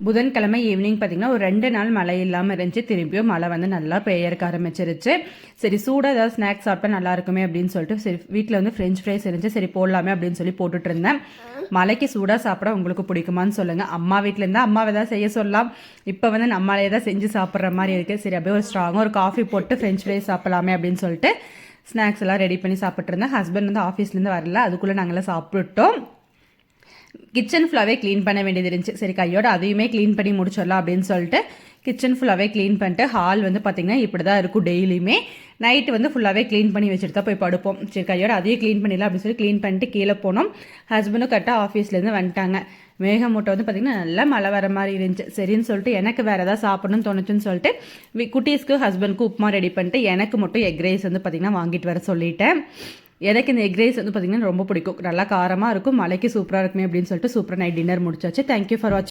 புதன்கிழமை ஈவினிங் பார்த்திங்கன்னா ஒரு 2 நாள் மழை இல்லாமல் இருந்துச்சு. திரும்பியும் மழை வந்து நல்லா பெய்யறக்க ஆரம்பிச்சிருச்சு. சரி சூடாக ஏதாவது ஸ்நாக்ஸ் சாப்பிட்டா நல்லா இருக்குமே அப்படின்னு சொல்லிட்டு சரி வீட்டில் வந்து ஃப்ரெஞ்ச் ஃப்ரைஸ் இருந்துச்சு. சரி போடலாமே அப்படின்னு சொல்லி போட்டுட்டு இருந்தேன். மழைக்கு சூடாக சாப்பிட உங்களுக்கு பிடிக்குமான்னு சொல்லுங்கள். அம்மா வீட்டில் இருந்தால் அம்மாவை தான் செய்ய சொல்லலாம். இப்போ வந்து நம்மளே தான் செஞ்சு சாப்பிட்ற மாதிரி இருக்குது. சரி அப்படியே ஒரு ஸ்ட்ராங்காக ஒரு காஃபி போட்டு ஃப்ரெஞ்ச் ஃப்ரைஸ் சாப்பிடலாமே அப்படின்னு சொல்லிட்டு ஸ்நாக்ஸ் எல்லாம் ரெடி பண்ணி சாப்பிட்டு இருந்தேன். ஹஸ்பண்ட் வந்து ஆஃபீஸ்லேருந்து வரல, அதுக்குள்ளே நாங்களாம் சாப்பிட்டோம். கிச்சன் ஃபுல்லாகவே க்ளீன் பண்ண வேண்டியது இருந்துச்சு. சரி கையோட அதையுமே க்ளீன் பண்ணி முடிச்சிடலாம் அப்படின்னு சொல்லிட்டு கிச்சன் ஃபுல்லாகவே க்ளீன் பண்ணிட்டு ஹால் வந்து பார்த்திங்கன்னா இப்படி தான் இருக்கும். டெய்லியுமே நைட்டு வந்து ஃபுல்லாகவே க்ளீன் பண்ணி வச்சுட்டு தான் போய் படுப்போம். சரி கையோட அதையும் க்ளீன் பண்ணிடலாம் அப்படின்னு சொல்லி க்ளீன் பண்ணிட்டு கீழே போனோம். ஹஸ்பண்டும் கரெக்டாக ஆஃபீஸ்லேருந்து வந்துட்டாங்க. மேகமூட்டை வந்து பார்த்திங்கன்னா நல்லா மழை வர மாதிரி இருந்துச்சு. சரின்னு சொல்லிட்டு எனக்கு வேறு ஏதாவது சாப்பிடணும்னு தோணுச்சுன்னு சொல்லிட்டு குட்டீஸ்க்கு ஹஸ்பண்ட்க்கு உப்புமா ரெடி பண்ணிட்டு எனக்கு மட்டும் எக் ரைஸ் வந்து பார்த்திங்கன்னா வாங்கிட்டு வர சொல்லிட்டேன். எனக்கு இந்த எக் ரைஸ் வந்து பார்த்திங்கன்னா ரொம்ப பிடிக்கும். நல்லா காரமாக இருக்கும், மழைக்கு சூப்பராக இருக்குமே அப்படின்னு சொல்லிட்டு சூப்பராக நைட் டின்னர் முடிச்சாச்சு. தேங்க்யூ ஃபார் வாட்சிங்.